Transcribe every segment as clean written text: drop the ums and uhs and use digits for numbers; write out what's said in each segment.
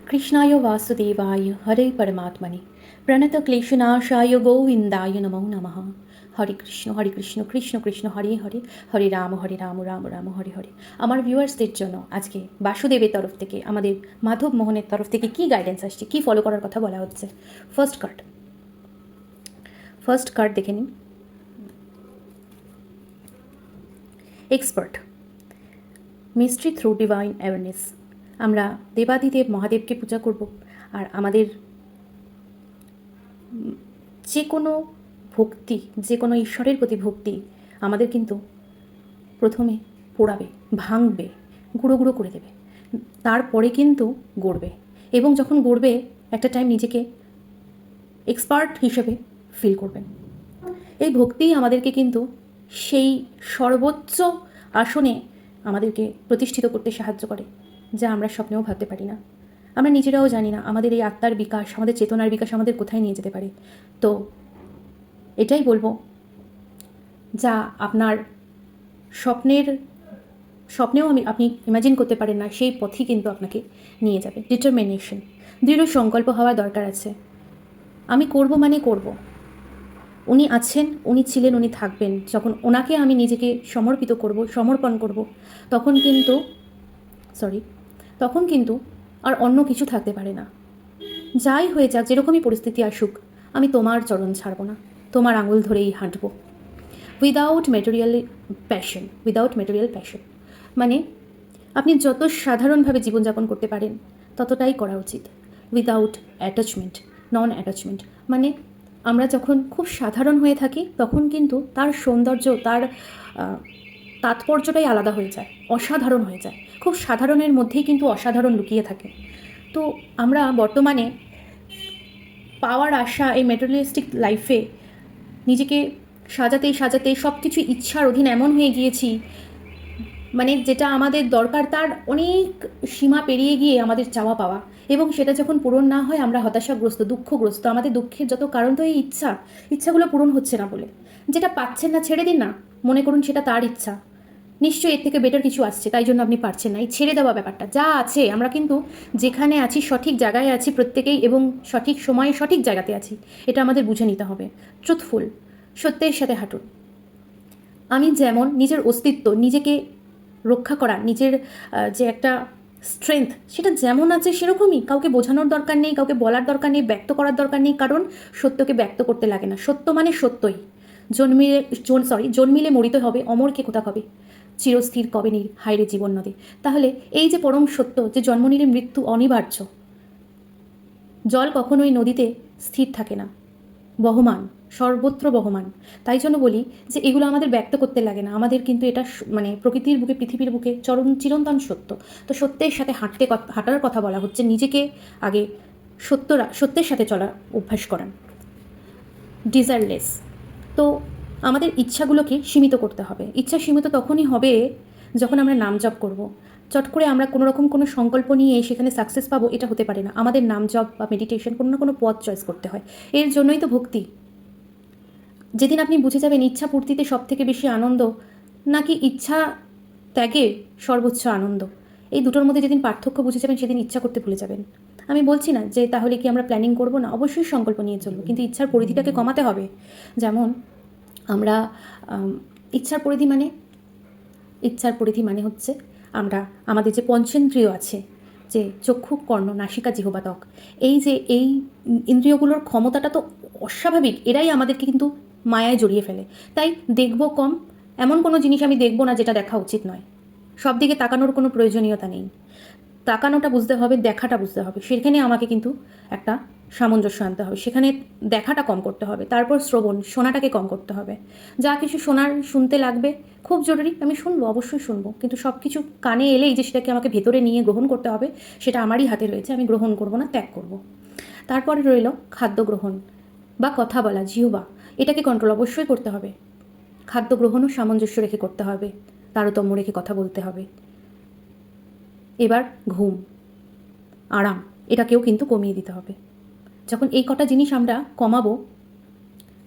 कृष्णाय वासुदेवाय हरे परमात्मने प्रणतक्लेशनाशाय गोविन्दाय नमो नमः। হরে কৃষ্ণ কৃষ্ণ কৃষ্ণ হরে হরে, হরে রাম রাম রাম হরে হরে। আমার ভিউয়ার্সদের জন্য আজকে বাসুদেবের তরফ থেকে, আমাদের মাধব মোহনের তরফ থেকে কি গাইডেন্স আসছে, কি ফলো করার কথা বলা হচ্ছে। ফার্স্ট কার্ড দেখে নিন। Expert, mystery through divine awareness. আমরা দেবাদিদেব মহাদেবকে পূজা করব, আর আমাদের যে কোনো ভক্তি, যে কোনো ঈশ্বরের প্রতি ভক্তি আমাদের কিন্তু প্রথমে পোড়াবে, ভাঙবে, গুঁড়ো গুঁড়ো করে দেবে, তারপরে কিন্তু গড়বে। এবং যখন গড়বে একটা টাইম নিজেকে এক্সপার্ট হিসেবে ফিল করবেন। এই ভক্তি আমাদেরকে কিন্তু সেই সর্বোচ্চ আসনে আমাদেরকে প্রতিষ্ঠিত করতে সাহায্য করে, যা আমরা স্বপ্নেও ভাবতে পারি না। আমরা নিজেরাও জানি না আমাদের এই আত্মার বিকাশ, আমাদের চেতনার বিকাশ আমাদের কোথায় নিয়ে যেতে পারে। তো এটাই বলবো, যা আপনার স্বপ্নেও আপনি ইমাজিন করতে পারেন না, সেই পথই কিন্তু আপনাকে নিয়ে যাবে। ডিটারমিনেশন, দৃঢ় সংকল্প হওয়া দরকার আছে। আমি করব মানে করব। উনি আছেন, উনি ছিলেন, উনি থাকবেন। যখন ওনাকে আমি নিজেকে সমর্পণ করব, তখন কিন্তু আর অন্য কিছু থাকতে পারে না। যাই হয়ে যাক, যেরকমই পরিস্থিতি আসুক, আমি তোমার চরণ ছাড়ব না, তোমার আঙুল ধরেই হাঁটব। উইদাউট মেটেরিয়াল প্যাশন, মানে আপনি যত সাধারণভাবে জীবনযাপন করতে পারেন ততটাই করা উচিত। উইদাউট নন অ্যাটাচমেন্ট, মানে আমরা যখন খুব সাধারণ হয়ে থাকি তখন কিন্তু তার সৌন্দর্য, তার তাৎপর্যটাই আলাদা হয়ে যায়, অসাধারণ হয়ে যায়। খুব সাধারণের মধ্যেই কিন্তু অসাধারণ লুকিয়ে থাকে। তো আমরা বর্তমানে পাওয়ার আশা, এই ম্যাটেরিয়ালিস্টিক লাইফে নিজেকে সাজাতে সব কিছু ইচ্ছার অধীন এমন হয়ে গিয়েছি, মানে যেটা আমাদের দরকার তার অনেক সীমা পেরিয়ে গিয়ে আমাদের চাওয়া পাওয়া, এবং সেটা যখন পূরণ না হয় আমরা হতাশাগ্রস্ত, দুঃখগ্রস্ত। আমাদের দুঃখের যত কারণ তো এই ইচ্ছাগুলো পূরণ হচ্ছে না বলে। যেটা পাচ্ছেন না ছেড়ে দিন না, মনে করুন সেটা তার ইচ্ছা, নিশ্চয়ই এর থেকে বেটার কিছু আসছে, তাই জন্য আপনি পারছেন না। এই ছেড়ে দেওয়া ব্যাপারটা যা আছে, আমরা কিন্তু যেখানে আছি সঠিক জায়গায় আছি প্রত্যেকেই, এবং সঠিক সময়ে সঠিক জায়গাতে আছি, এটা আমাদের বুঝে নিতে হবে। ট্রুথফুল, সত্যের সাথে হাঁটুন। আমি যেমন নিজের অস্তিত্ব, নিজেকে রক্ষা করা, নিজের যে একটা স্ট্রেংথ, সেটা যেমন আছে সেরকমই। কাউকে বোঝানোর দরকার নেই, কাউকে বলার দরকার নেই, ব্যক্ত করার দরকার নেই, কারণ সত্যকে ব্যক্ত করতে লাগে না। সত্য মানে সত্যই। জন্মিলে মরিতে হবে, অমরকে কোথা হবে, চিরস্থির কবে নীর হায়রে জীবন নদে। তাহলে এই যে পরম সত্য, যে জন্ম নিলে মৃত্যু অনিবার্য, জল কখনোই নদীতে স্থির থাকে না, বহমান, সর্বত্র বহমান। তাই জন্য বলি যে এগুলো আমাদের ব্যক্ত করতে লাগে না, আমাদের কিন্তু এটা মানে প্রকৃতির বুকে, পৃথিবীর বুকে চিরন্তন সত্য। তো সত্যের সাথে হাঁটার কথা বলা হচ্ছে। নিজেকে আগে সত্যের সাথে চলা অভ্যাস করান। ডিজায়ারলেস, তো আমাদের ইচ্ছাগুলোকে সীমিত করতে হবে। ইচ্ছা সীমিত তখনই হবে যখন আমরা নাম জপ করব। চট করে আমরা কোনো সংকল্প নিয়ে সেখানে সাকসেস পাবো, এটা হতে পারে না। আমাদের নাম জপ বা মেডিটেশন কোনো না কোনো পথ চয়েস করতে হয়। এর জন্যই তো ভক্তি। যেদিন আপনি বুঝে যাবেন ইচ্ছা পূর্তিতে সব থেকে বেশি আনন্দ নাকি ইচ্ছা ত্যাগে সর্বোচ্চ আনন্দ, এই দুটোর মধ্যে যেদিন পার্থক্য বুঝে যাবেন, সেদিন ইচ্ছা করতে ভুলে যাবেন। আমি বলছি না যে তাহলে কি আমরা প্ল্যানিং করব না, অবশ্যই সংকল্প নিয়ে চলবো, কিন্তু ইচ্ছার পরিধিটাকে কমাতে হবে। যেমন আমরা ইচ্ছার পরিধি মানে হচ্ছে আমরা আমাদের যে পঞ্চেন্দ্রিয় আছে, যে চক্ষু, কর্ণ, নাসিকা, জিহ্বা, ত্বক, এই ইন্দ্রিয়গুলোর ক্ষমতাটা তো অস্বাভাবিক। এরাই আমাদেরকে কিন্তু মায়ায় জড়িয়ে ফেলে। তাই দেখব কম, এমন কোনো জিনিস আমি দেখব না যেটা দেখা উচিত নয়। সব দিকে তাকানোর কোনো প্রয়োজনীয়তা নেই। তাকানোটা বুঝতে হবে, দেখাটা বুঝতে হবে। সেখানে আমাকে কিন্তু একটা সামঞ্জস্য আনতে হবে। সেখানে দেখাটা কম করতে হবে, তারপর শোনাটাকে কম করতে হবে। যা কিছু শুনতে লাগবে খুব জরুরি, আমি শুনবো, অবশ্যই শুনবো, কিন্তু সব কিছু কানে এলেই যে সেটাকে আমাকে ভেতরে নিয়ে গ্রহণ করতে হবে, সেটা আমারই হাতে রয়েছে। আমি গ্রহণ করব না, ত্যাগ করব। তারপরে রইল খাদ্য গ্রহণ বা কথা বলা, জিহ্বা, এটাকে কন্ট্রোল অবশ্যই করতে হবে। খাদ্য গ্রহণও সামঞ্জস্য রেখে করতে হবে, তারতম্য রেখে কথা বলতে হবে। এবার ঘুম, আরাম, এটাকেও কিন্তু কমিয়ে দিতে হবে। যখন এই কটা জিনিস আমরা কমাবো,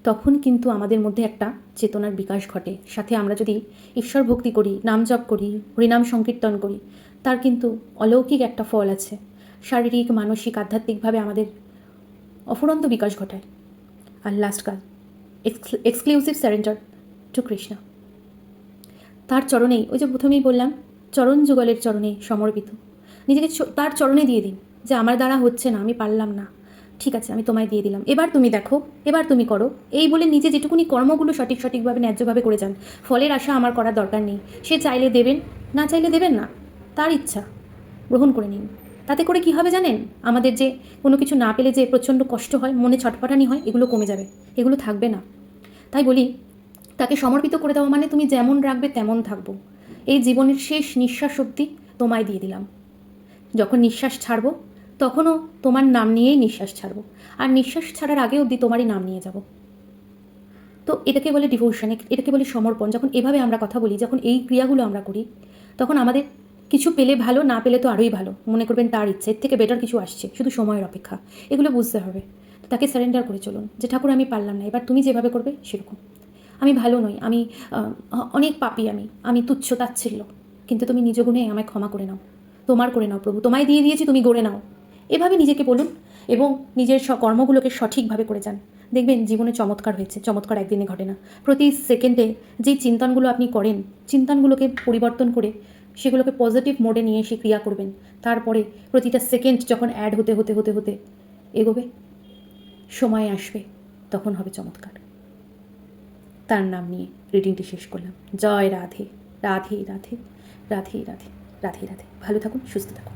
তখন কিন্তু আমাদের মধ্যে একটা চেতনার বিকাশ ঘটে। সাথে আমরা যদি ঈশ্বর ভক্তি করি, নাম জপ করি, হরিনাম সংকীর্তন করি, তার কিন্তু অলৌকিক একটা ফল আছে। শারীরিক, মানসিক, আধ্যাত্মিকভাবে আমাদের অফুরন্ত বিকাশ ঘটায়। আর লাস্ট কাজ, এক্সক্লুসিভ সারেন্ডার টু কৃষ্ণ। তার চরণেই, ওই যে প্রথমেই বললাম, চরণ যুগলের চরণে সমর্পিত, নিজেকে তার চরণে দিয়ে দিন যে আমার দ্বারা হচ্ছে না, আমি পারলাম না, ঠিক আছে আমি তোমায় দিয়ে দিলাম, এবার তুমি দেখো, এবার তুমি করো। এই বলে নিজে যেটুকুনি কর্মগুলো সঠিকভাবে ন্যায্যভাবে করে যান। ফলের আশা আমার করার দরকার নেই। সে চাইলে দেবেন, না চাইলে দেবেন না, তার ইচ্ছা, গ্রহণ করে নিন। তাতে করে কি হবে জানেন, আমাদের যে কোনো কিছু না পেলে যে প্রচণ্ড কষ্ট হয়, মনে ছটফটানি হয়, এগুলো কমে যাবে, এগুলো থাকবে না। তাই বলি, তাকে সমর্পিত করে দেওয়া মানে তুমি যেমন রাখবে তেমন থাকবো। এই জীবনের শেষ নিঃশ্বাস অবধি তোমায় দিয়ে দিলাম। যখন নিঃশ্বাস ছাড়বো তখনও তোমার নাম নিয়েই নিঃশ্বাস ছাড়বো, আর নিঃশ্বাস ছাড়ার আগে অবধি তোমারই নাম নিয়ে যাব। তো এটাকে বলে ডিভোশন, এটাকে বলে সমর্পণ। যখন এভাবে আমরা কথা বলি, যখন এই ক্রিয়াগুলো আমরা করি, তখন আমাদের কিছু পেলে ভালো, না পেলে তো আরোই ভালো, মনে করবেন তার ইচ্ছে, এর থেকে বেটার কিছু আসছে, শুধু সময়ের অপেক্ষা। এগুলো বুঝতে হবে। তো তাকে সারেন্ডার করে চলুন যে ঠাকুর আমি পারলাম না, এবার তুমি যেভাবে করবে সেরকম। আমি ভালো নই, আমি অনেক পাপী, আমি তুচ্ছ তাচ্ছিল্য, কিন্তু তুমি নিজ গুণে আমায় ক্ষমা করে নাও, তোমার করে নাও প্রভু, তোমায় দিয়ে দিয়েছি, তুমি গড়ে নাও। এভাবে নিজেকে বলুন এবং নিজের কর্মগুলোকে সঠিকভাবে করে যান। দেখবেন জীবনে চমৎকার হয়েছে। চমৎকার একদিনে ঘটে না, প্রতি সেকেন্ডে যেই চিন্তনগুলো আপনি করেন, চিন্তনগুলোকে পরিবর্তন করে সেগুলোকে পজিটিভ মোডে নিয়ে এসে ক্রিয়া করবেন। তারপরে প্রতিটা সেকেন্ড যখন অ্যাড হতে হতে হতে হতে এগোবে, সময় আসবে, তখন হবে চমৎকার। তার নাম নিয়ে রিডিংটি শেষ করলাম। জয় রাধে রাধে রাধে রাধে রাধে রাধে রাধে। ভালো থাকুন, সুস্থ থাকুন।